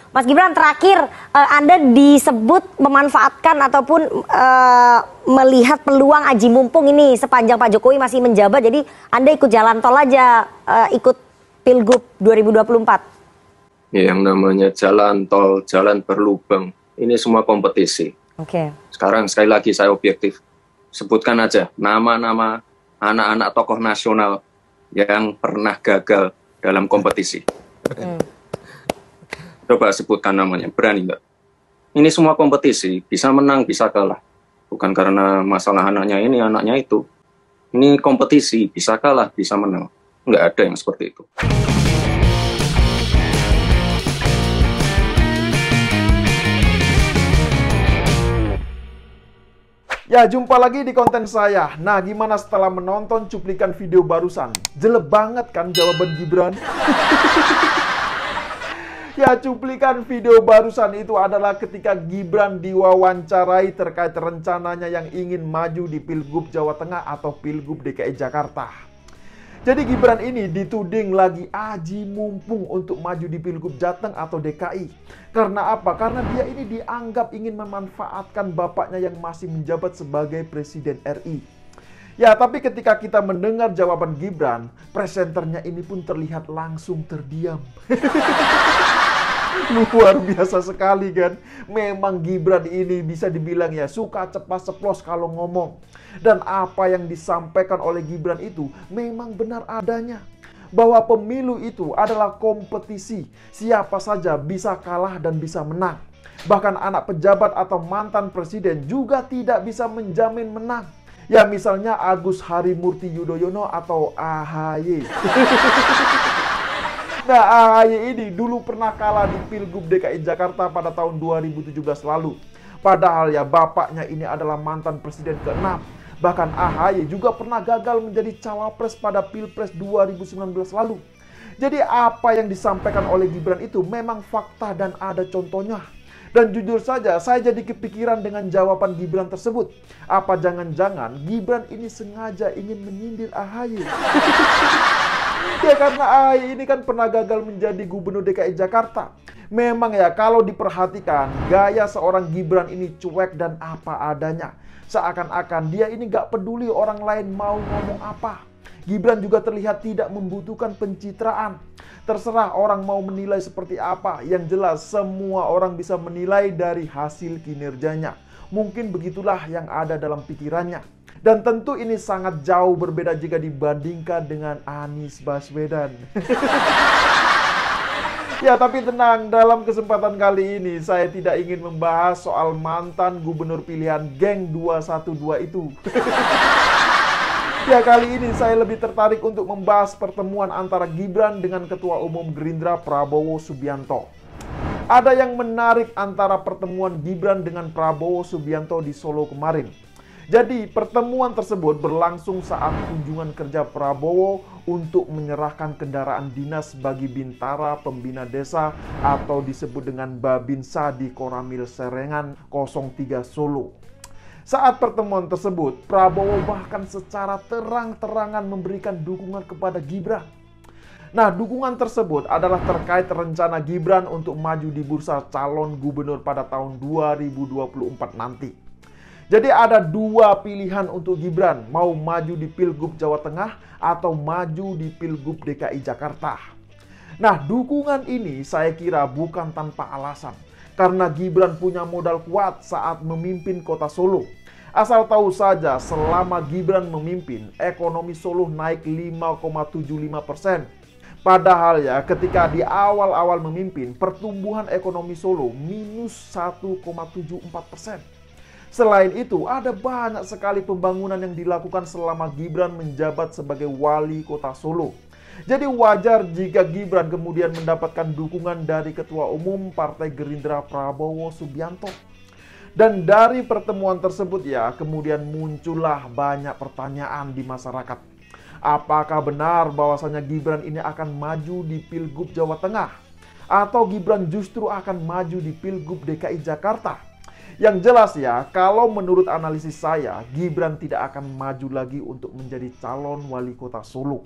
Mas Gibran, terakhir Anda disebut memanfaatkan ataupun melihat peluang aji mumpung ini sepanjang Pak Jokowi masih menjabat, jadi Anda ikut jalan tol aja, ikut Pilgub 2024. Ya, yang namanya jalan tol, jalan berlubang, ini semua kompetisi. Oke. Sekarang sekali lagi saya objektif, sebutkan aja nama-nama anak-anak tokoh nasional yang pernah gagal dalam kompetisi. Coba sebutkan namanya, berani nggak? Ini semua kompetisi, bisa menang, bisa kalah. Bukan karena masalah anaknya ini, anaknya itu. Ini kompetisi, bisa kalah, bisa menang. Nggak ada yang seperti itu. Ya, jumpa lagi di konten saya. Nah, gimana setelah menonton cuplikan video barusan? Jelek banget kan jawaban Gibran? Ya, cuplikan video barusan itu adalah ketika Gibran diwawancarai terkait rencananya yang ingin maju di Pilgub Jawa Tengah atau Pilgub DKI Jakarta. Jadi Gibran ini dituding lagi aji mumpung untuk maju di Pilgub Jateng atau DKI. Karena apa? Karena dia ini dianggap ingin memanfaatkan bapaknya yang masih menjabat sebagai Presiden RI. Ya, tapi ketika kita mendengar jawaban Gibran, presenternya ini pun terlihat langsung terdiam. Luar biasa sekali kan. Memang Gibran ini bisa dibilang ya suka cepat ceplos kalau ngomong. Dan apa yang disampaikan oleh Gibran itu memang benar adanya. Bahwa pemilu itu adalah kompetisi. Siapa saja bisa kalah dan bisa menang. Bahkan anak pejabat atau mantan presiden juga tidak bisa menjamin menang. Ya, misalnya Agus Harimurti Yudhoyono atau AHY. Nah, AHY ini dulu pernah kalah di Pilgub DKI Jakarta pada tahun 2017 lalu. Padahal ya bapaknya ini adalah mantan presiden ke-6. Bahkan AHY juga pernah gagal menjadi cawapres pada Pilpres 2019 lalu. Jadi apa yang disampaikan oleh Gibran itu memang fakta dan ada contohnya. Dan jujur saja, saya jadi kepikiran dengan jawaban Gibran tersebut. Apa jangan-jangan Gibran ini sengaja ingin menyindir AHY? Ya, karena AHY ini kan pernah gagal menjadi gubernur DKI Jakarta. Memang ya, kalau diperhatikan, gaya seorang Gibran ini cuek dan apa adanya. Seakan-akan dia ini gak peduli orang lain mau ngomong apa. Gibran juga terlihat tidak membutuhkan pencitraan. Terserah orang mau menilai seperti apa. Yang jelas semua orang bisa menilai dari hasil kinerjanya. Mungkin begitulah yang ada dalam pikirannya. Dan tentu ini sangat jauh berbeda jika dibandingkan dengan Anies Baswedan. Ya, tapi tenang, dalam kesempatan kali ini saya tidak ingin membahas soal mantan gubernur pilihan geng 212 itu. Ya, kali ini saya lebih tertarik untuk membahas pertemuan antara Gibran dengan Ketua Umum Gerindra Prabowo Subianto. Ada yang menarik antara pertemuan Gibran dengan Prabowo Subianto di Solo kemarin. Jadi pertemuan tersebut berlangsung saat kunjungan kerja Prabowo untuk menyerahkan kendaraan dinas bagi Bintara Pembina Desa atau disebut dengan Babinsa di Koramil Serengan 03 Solo. Saat pertemuan tersebut, Prabowo bahkan secara terang-terangan memberikan dukungan kepada Gibran. Nah, dukungan tersebut adalah terkait rencana Gibran untuk maju di bursa calon gubernur pada tahun 2024 nanti. Jadi ada dua pilihan untuk Gibran, mau maju di Pilgub Jawa Tengah atau maju di Pilgub DKI Jakarta. Nah, dukungan ini saya kira bukan tanpa alasan. Karena Gibran punya modal kuat saat memimpin kota Solo. Asal tahu saja, selama Gibran memimpin, ekonomi Solo naik 5,75%. Padahal ya, ketika di awal-awal memimpin, pertumbuhan ekonomi Solo minus 1,74%. Selain itu, ada banyak sekali pembangunan yang dilakukan selama Gibran menjabat sebagai wali kota Solo. Jadi wajar jika Gibran kemudian mendapatkan dukungan dari Ketua Umum Partai Gerindra Prabowo Subianto. Dan dari pertemuan tersebut ya, kemudian muncullah banyak pertanyaan di masyarakat. Apakah benar bahwasanya Gibran ini akan maju di Pilgub Jawa Tengah? Atau Gibran justru akan maju di Pilgub DKI Jakarta? Yang jelas ya, kalau menurut analisis saya, Gibran tidak akan maju lagi untuk menjadi calon wali kota Solo.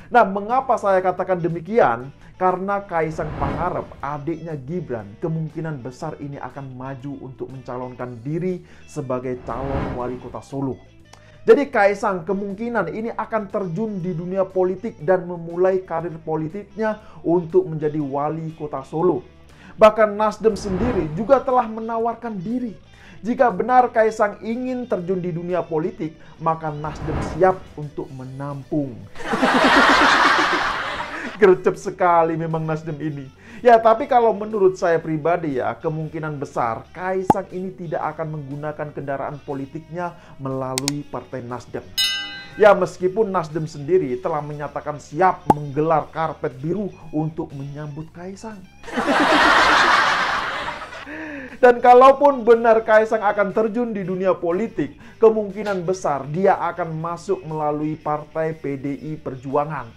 Nah, mengapa saya katakan demikian? Karena Kaisang Pangarep, adiknya Gibran, kemungkinan besar ini akan maju untuk mencalonkan diri sebagai calon wali kota Solo. Jadi Kaisang kemungkinan ini akan terjun di dunia politik dan memulai karir politiknya untuk menjadi wali kota Solo. Bahkan Nasdem sendiri juga telah menawarkan diri. Jika benar Kaisang ingin terjun di dunia politik, maka Nasdem siap untuk menampung. Gercep sekali memang Nasdem ini. Ya, tapi kalau menurut saya pribadi ya, kemungkinan besar Kaisang ini tidak akan menggunakan kendaraan politiknya melalui Partai Nasdem. Ya, meskipun Nasdem sendiri telah menyatakan siap menggelar karpet biru untuk menyambut Kaisang. Dan kalaupun benar Kaisang akan terjun di dunia politik, kemungkinan besar dia akan masuk melalui Partai PDI Perjuangan.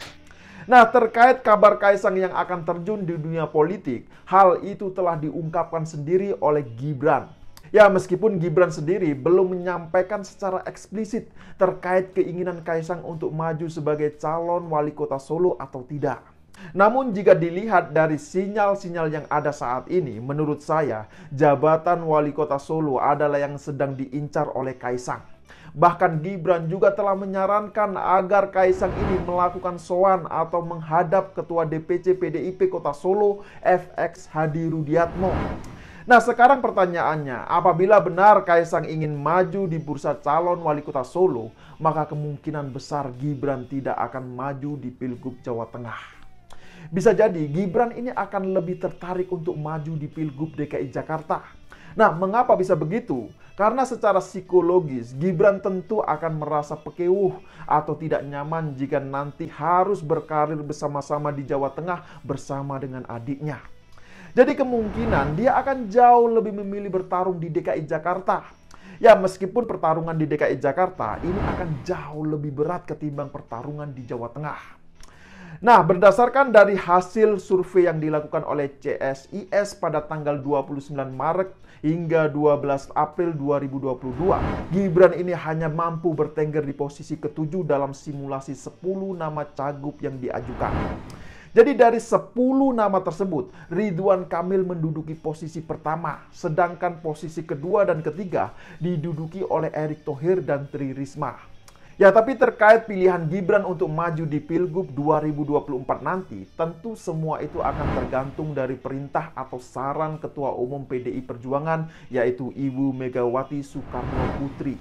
Nah, terkait kabar Kaisang yang akan terjun di dunia politik, hal itu telah diungkapkan sendiri oleh Gibran. Ya, meskipun Gibran sendiri belum menyampaikan secara eksplisit terkait keinginan Kaisang untuk maju sebagai calon wali kota Solo atau tidak. Namun jika dilihat dari sinyal-sinyal yang ada saat ini, menurut saya, jabatan wali kota Solo adalah yang sedang diincar oleh Kaisang. Bahkan Gibran juga telah menyarankan agar Kaisang ini melakukan sowan atau menghadap Ketua DPC PDIP Kota Solo, FX Hadi Rudiatmo. Nah, sekarang pertanyaannya, apabila benar Kaisang ingin maju di bursa calon wali kota Solo, maka kemungkinan besar Gibran tidak akan maju di Pilgub Jawa Tengah. Bisa jadi Gibran ini akan lebih tertarik untuk maju di Pilgub DKI Jakarta. Nah, mengapa bisa begitu? Karena secara psikologis, Gibran tentu akan merasa pekewuh atau tidak nyaman jika nanti harus berkarir bersama-sama di Jawa Tengah bersama dengan adiknya. Jadi kemungkinan dia akan jauh lebih memilih bertarung di DKI Jakarta. Ya, meskipun pertarungan di DKI Jakarta ini akan jauh lebih berat ketimbang pertarungan di Jawa Tengah. Nah, berdasarkan dari hasil survei yang dilakukan oleh CSIS pada tanggal 29 Maret hingga 12 April 2022, Gibran ini hanya mampu bertengger di posisi ke-7 dalam simulasi 10 nama cagup yang diajukan. Jadi dari 10 nama tersebut, Ridwan Kamil menduduki posisi pertama, sedangkan posisi kedua dan ketiga diduduki oleh Erick Thohir dan Tri Risma. Ya, tapi terkait pilihan Gibran untuk maju di Pilgub 2024 nanti, tentu semua itu akan tergantung dari perintah atau saran Ketua Umum PDI Perjuangan, yaitu Ibu Megawati Soekarno Putri.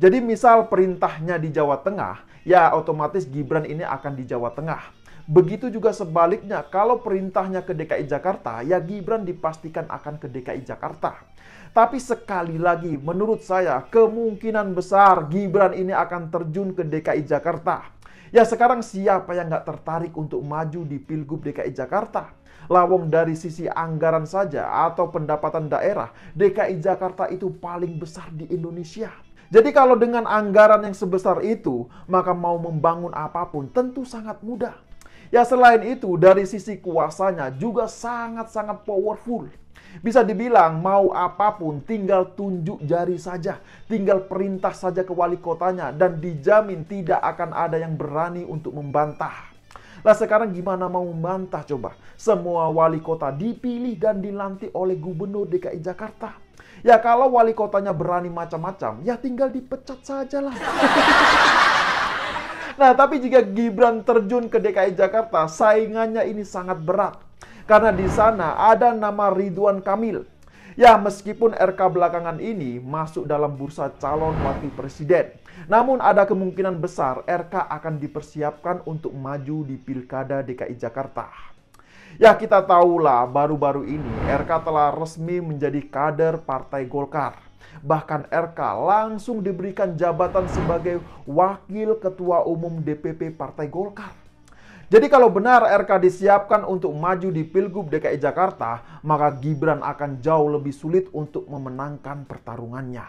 Jadi misal perintahnya di Jawa Tengah, ya otomatis Gibran ini akan di Jawa Tengah. Begitu juga sebaliknya, kalau perintahnya ke DKI Jakarta, ya Gibran dipastikan akan ke DKI Jakarta. Tapi sekali lagi, menurut saya, kemungkinan besar Gibran ini akan terjun ke DKI Jakarta. Ya, sekarang siapa yang nggak tertarik untuk maju di Pilgub DKI Jakarta? Lawang dari sisi anggaran saja atau pendapatan daerah, DKI Jakarta itu paling besar di Indonesia. Jadi kalau dengan anggaran yang sebesar itu, maka mau membangun apapun tentu sangat mudah. Ya, selain itu, dari sisi kuasanya juga sangat-sangat powerful. Bisa dibilang mau apapun tinggal tunjuk jari saja, tinggal perintah saja ke wali kotanya dan dijamin tidak akan ada yang berani untuk membantah. Lah sekarang gimana mau membantah coba? Semua wali kota dipilih dan dilantik oleh Gubernur DKI Jakarta. Ya kalau wali kotanya berani macam-macam, ya tinggal dipecat saja lah. Nah, tapi jika Gibran terjun ke DKI Jakarta, saingannya ini sangat berat. Karena di sana ada nama Ridwan Kamil. Ya, meskipun RK belakangan ini masuk dalam bursa calon wakil presiden, namun ada kemungkinan besar RK akan dipersiapkan untuk maju di Pilkada DKI Jakarta. Ya, kita tahulah baru-baru ini RK telah resmi menjadi kader Partai Golkar. Bahkan RK langsung diberikan jabatan sebagai Wakil Ketua Umum DPP Partai Golkar. Jadi kalau benar RK disiapkan untuk maju di Pilgub DKI Jakarta, maka Gibran akan jauh lebih sulit untuk memenangkan pertarungannya.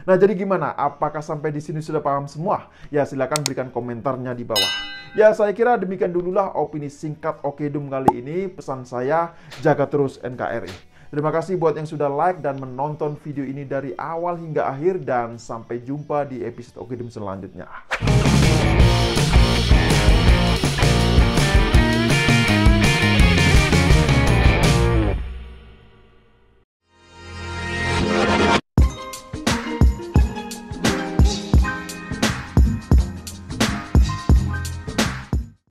Nah, jadi gimana? Apakah sampai di sini sudah paham semua? Ya, silakan berikan komentarnya di bawah. Ya, saya kira demikian dululah opini singkat Okedum kali ini. Pesan saya, jaga terus NKRI. Terima kasih buat yang sudah like dan menonton video ini dari awal hingga akhir, dan sampai jumpa di episode Okedum selanjutnya.